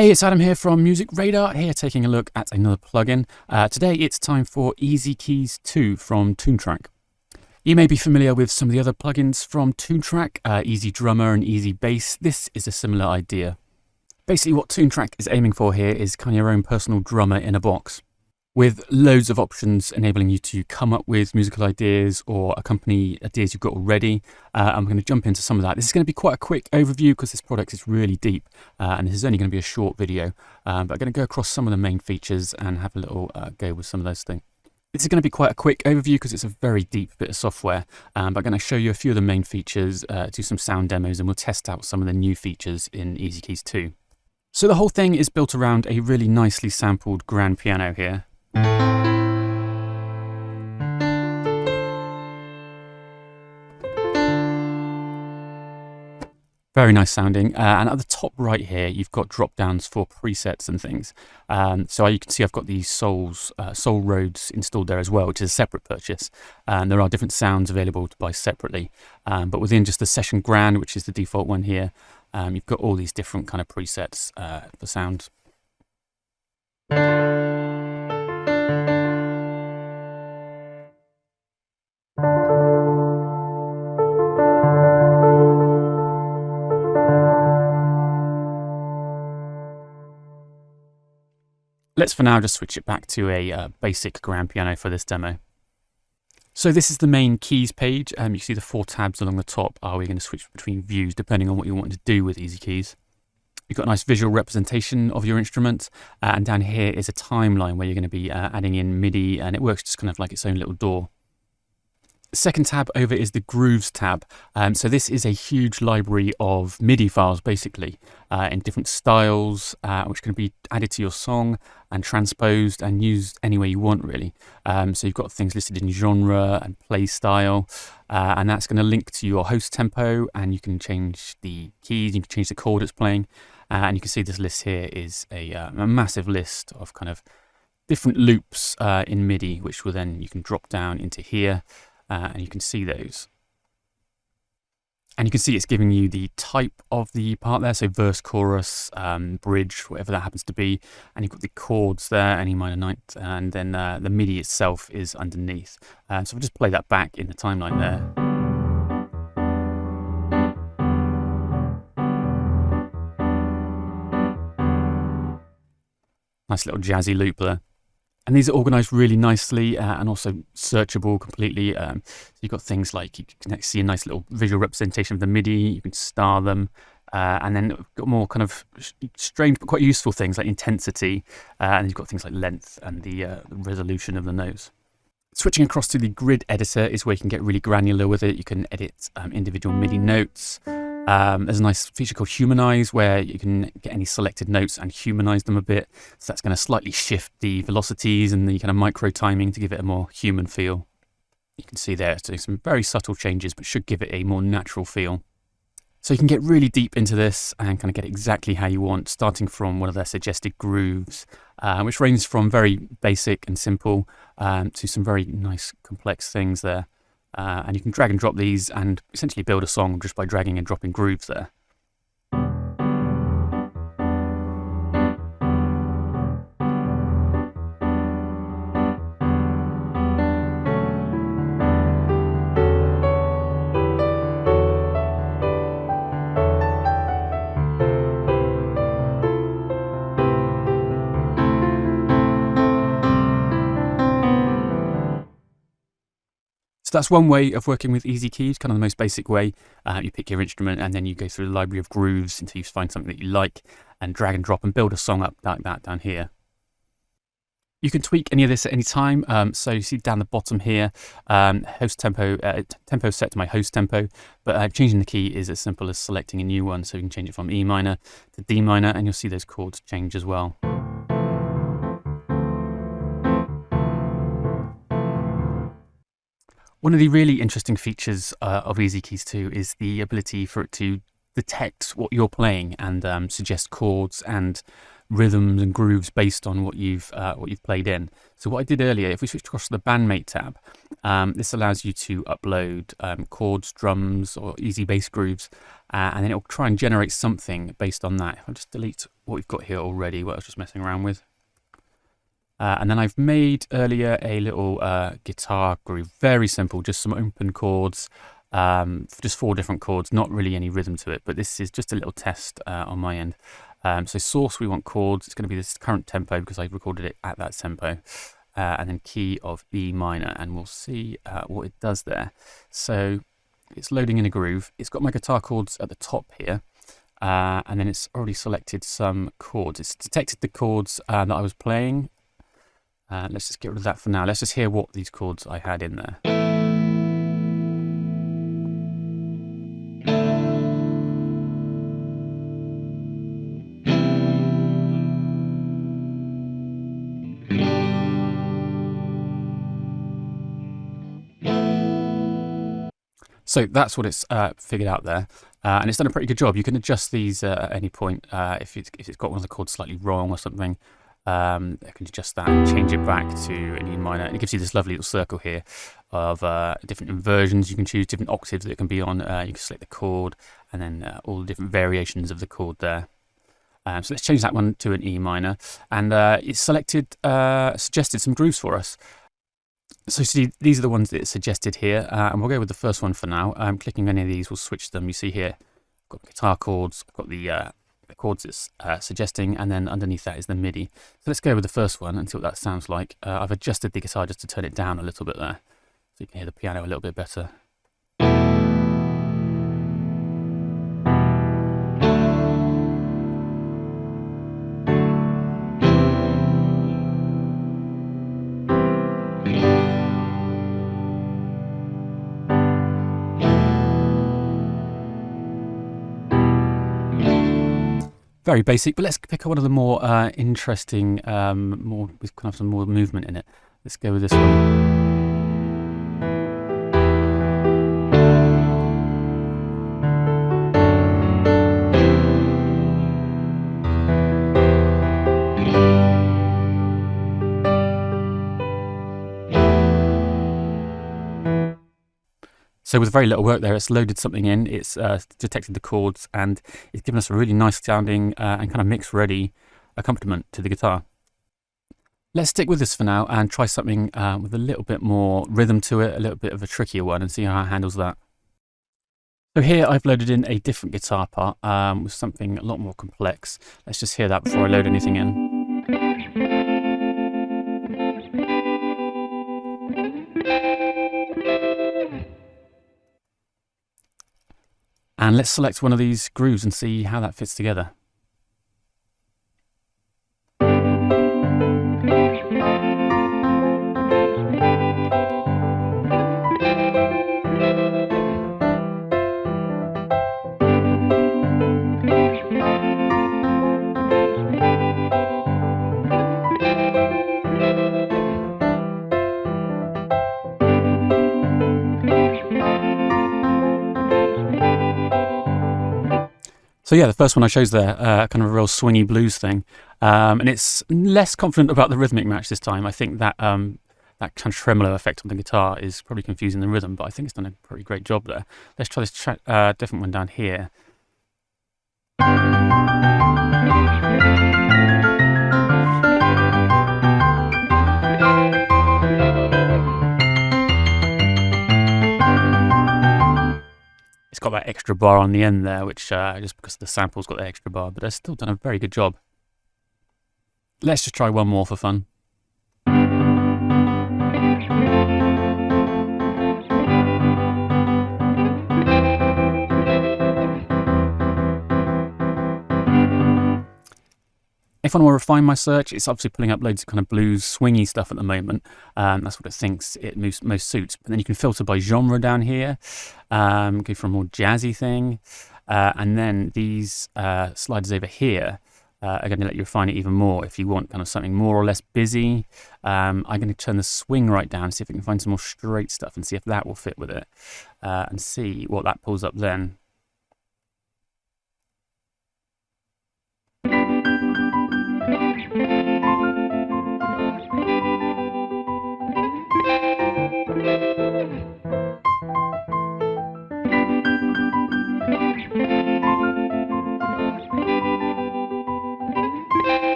Hey, it's Adam here from Music Radar, here taking a look at another plugin. Today it's time for EZKeys 2 from Toontrack. You may be familiar with some of the other plugins from Toontrack, Easy Drummer and Easy Bass. This is a similar idea. Basically what Toontrack is aiming for here is kind of your own personal drummer in a box, with loads of options enabling you to come up with musical ideas or accompany ideas you've got already. I'm going to jump into some of that. This is going to be quite a quick overview because this product is really deep and this is only going to be a short video, but I'm going to go across some of the main features and have a little go with some of those things. This is going to be quite a quick overview because it's a very deep bit of software, but I'm going to show you a few of the main features, do some sound demos, and we'll test out some of the new features in EZKeys 2. So the whole thing is built around a really nicely sampled grand piano here. Very nice sounding, and at the top right here you've got drop downs for presets and things. So you can see I've got these Soul Roads installed there as well, which is a separate purchase, and there are different sounds available to buy separately, but within just the Session Grand, which is the default one here, you've got all these different kind of presets for sound. Let's for now just switch it back to a basic grand piano for this demo. So this is the main keys page. You see the 4 tabs along the top. We're going to switch between views depending on what you want to do with EZKeys. You've got a nice visual representation of your instrument, and down here is a timeline where you're going to be adding in MIDI, and it works just kind of like its own little DAW. The second tab over is the Grooves tab. So this is a huge library of MIDI files basically in different styles, which can be added to your song and transposed and used any way you want really. So you've got things listed in genre and play style, and that's going to link to your host tempo, and you can change the keys, you can change the chord it's playing, and you can see this list here is a massive list of kind of different loops in MIDI, which will then you can drop down into here. And you can see those. And you can see it's giving you the type of the part there, so verse, chorus, bridge, whatever that happens to be. And you've got the chords there, any minor ninth, and then the MIDI itself is underneath. So I'll just play that back in the timeline there. Nice little jazzy loop there. And these are organized really nicely and also searchable completely. So you've got things like you can see a nice little visual representation of the MIDI, you can star them, and then you've got more kind of strange but quite useful things like intensity, and you've got things like length and the resolution of the notes. Switching across to the grid editor is where you can get really granular with it. You can edit individual MIDI notes. There's a nice feature called Humanize where you can get any selected notes and humanize them a bit. So that's going to slightly shift the velocities and the kind of micro timing to give it a more human feel. You can see there, so some very subtle changes, but should give it a more natural feel. So you can get really deep into this and kind of get exactly how you want, starting from one of their suggested grooves, which ranges from very basic and simple to some very nice complex things there. And you can drag and drop these and essentially build a song just by dragging and dropping grooves there. So that's one way of working with EZKeys, kind of the most basic way. You pick your instrument and then you go through the library of grooves until you find something that you like and drag and drop and build a song up like that down here. You can tweak any of this at any time. So you see down the bottom here, host tempo, tempo set to my host tempo, but changing the key is as simple as selecting a new one. So you can change it from E minor to D minor and you'll see those chords change as well. One of the really interesting features of EZKeys 2 is the ability for it to detect what you're playing and suggest chords and rhythms and grooves based on what you've played in. So what I did earlier, if we switch across to the Bandmate tab, this allows you to upload chords, drums, or easy bass grooves, and then it will try and generate something based on that. If I just delete what we've got here already, what I was just messing around with. And then I've made earlier a little guitar groove, very simple, just some open chords, just 4 different chords, not really any rhythm to it, but this is just a little test on my end. So source, we want chords. It's going to be this current tempo because I recorded it at that tempo, and then key of E minor, and we'll see what it does there. So it's loading in a groove. It's got my guitar chords at the top here, and then it's already selected some chords. It's detected the chords that I was playing. Let's just get rid of that for now. Let's just hear what these chords I had in there. So that's what it's figured out there, and it's done a pretty good job. You can adjust these at any point if it's got one of the chords slightly wrong or something. I can adjust that and change it back to an E minor, and it gives you this lovely little circle here of different inversions. You can choose different octaves that it can be on. You can select the chord and then all the different variations of the chord there. So let's change that one to an E minor, and it's suggested some grooves for us. So see, these are the ones that it's suggested here, and we'll go with the first one for now. Clicking any of these will switch them. You see here, I've got guitar chords, I've got the chords it's suggesting, and then underneath that is the MIDI. So let's go with the first one and see what that sounds like. I've adjusted the guitar just to turn it down a little bit there, so you can hear the piano a little bit better. Very basic, but let's pick one of the more interesting, with kind of some more movement in it. Let's go with this one. So with very little work there, it's loaded something in, it's detected the chords, and it's given us a really nice sounding and kind of mix ready accompaniment to the guitar. Let's stick with this for now and try something with a little bit more rhythm to it, a little bit of a trickier one, and see how it handles that. So here I've loaded in a different guitar part with something a lot more complex. Let's just hear that before I load anything in. And let's select one of these grooves and see how that fits together. So yeah, the first one I chose there, kind of a real swingy blues thing, and it's less confident about the rhythmic match this time. I think that that kind of tremolo effect on the guitar is probably confusing the rhythm, but I think it's done a pretty great job there. Let's try this different one down here. It's got that extra bar on the end there, which just because the sample's got the extra bar, but it's still done a very good job. Let's just try one more for fun. If I want to refine my search, it's obviously pulling up loads of kind of blues, swingy stuff at the moment. That's what it thinks it most suits. But then you can filter by genre down here, go for a more jazzy thing. And then these sliders over here are going to let you refine it even more if you want kind of something more or less busy. I'm going to turn the swing right down, see if I can find some more straight stuff and see if that will fit with it, and see what that pulls up then.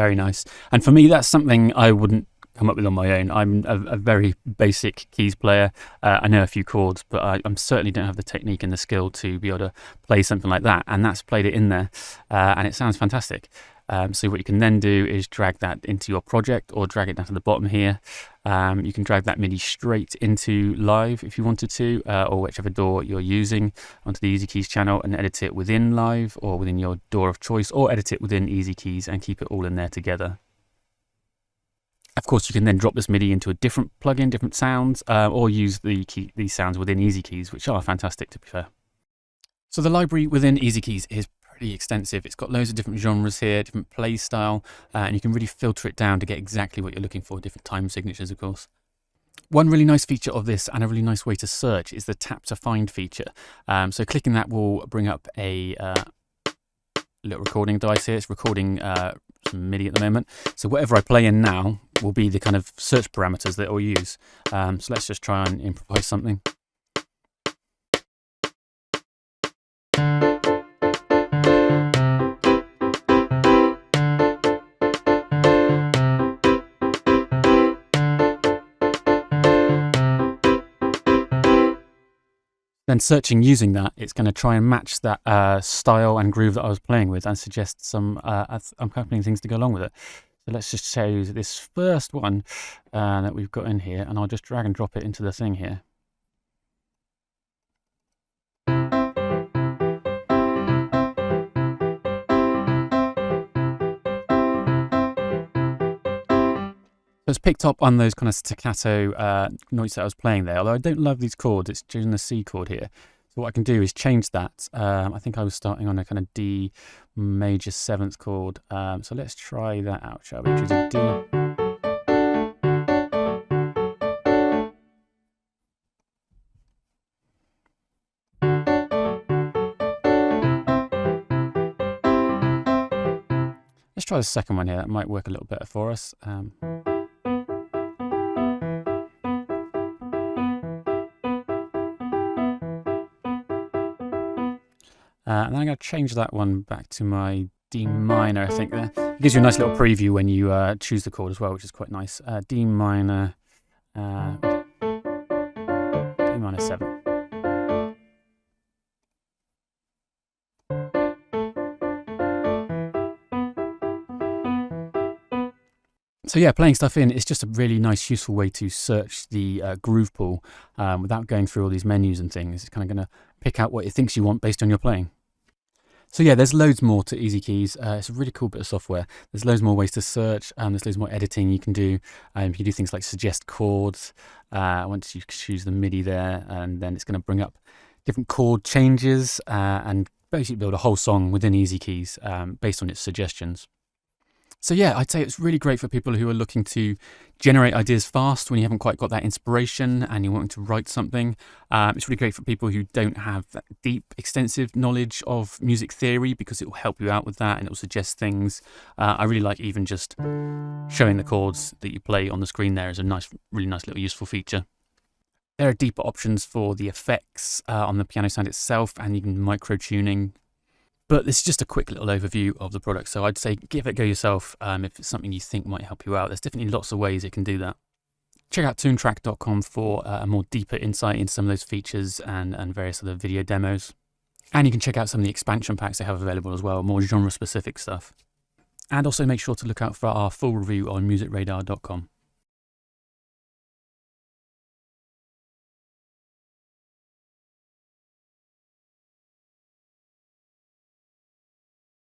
Very nice. And for me, that's something I wouldn't come up with on my own. I'm a very basic keys player. I know a few chords, but I certainly don't have the technique and the skill to be able to play something like that. And that's played it in there, and it sounds fantastic. So what you can then do is drag that into your project or drag it down to the bottom here. You can drag that MIDI straight into Live if you wanted to, or whichever DAW you're using onto the EZKeys channel, and edit it within Live or within your DAW of choice, or edit it within EZKeys and keep it all in there together. Of course, you can then drop this MIDI into a different plugin, different sounds, or use these sounds within EZKeys, which are fantastic to be fair. So the library within EZKeys is pretty extensive. It's got loads of different genres here, different play style, and you can really filter it down to get exactly what you're looking for, different time signatures, of course. One really nice feature of this, and a really nice way to search, is the tap to find feature. So clicking that will bring up a little recording device here. It's recording some MIDI at the moment. So whatever I play in now will be the kind of search parameters that it will use. So let's just try and improvise something. Then searching using that, it's going to try and match that style and groove that I was playing with and suggest some accompanying things to go along with it. So let's just show you this first one that we've got in here, and I'll just drag and drop it into the thing here. It's picked up on those kind of staccato notes that I was playing there, although I don't love these chords. It's choosing the C chord here. So what I can do is change that. I think I was starting on a kind of D major 7th chord. So let's try that out, shall we? Choose a D. Let's try the second one here. That might work a little better for us. And then I'm going to change that one back to my D minor, I think. There. It gives you a nice little preview when you choose the chord as well, which is quite nice. D minor, D minor 7. So yeah, playing stuff in is just a really nice, useful way to search the groove pool without going through all these menus and things. It's kind of going to pick out what it thinks you want based on your playing. So yeah, there's loads more to EZKeys. It's a really cool bit of software. There's loads more ways to search. There's loads more editing you can do. You can do things like suggest chords. Once you choose the MIDI there, and then it's going to bring up different chord changes and basically build a whole song within EZKeys based on its suggestions. So yeah, I'd say it's really great for people who are looking to generate ideas fast when you haven't quite got that inspiration and you're wanting to write something. It's really great for people who don't have that deep, extensive knowledge of music theory, because it will help you out with that and it will suggest things. I really like even just showing the chords that you play on the screen there is a nice, really nice little useful feature. There are deeper options for the effects on the piano sound itself and even micro tuning. But this is just a quick little overview of the product, so I'd say give it a go yourself if it's something you think might help you out. There's definitely lots of ways it can do that. Check out Toontrack.com for a more deeper insight into some of those features and various other video demos. And you can check out some of the expansion packs they have available as well, more genre-specific stuff. And also make sure to look out for our full review on musicradar.com.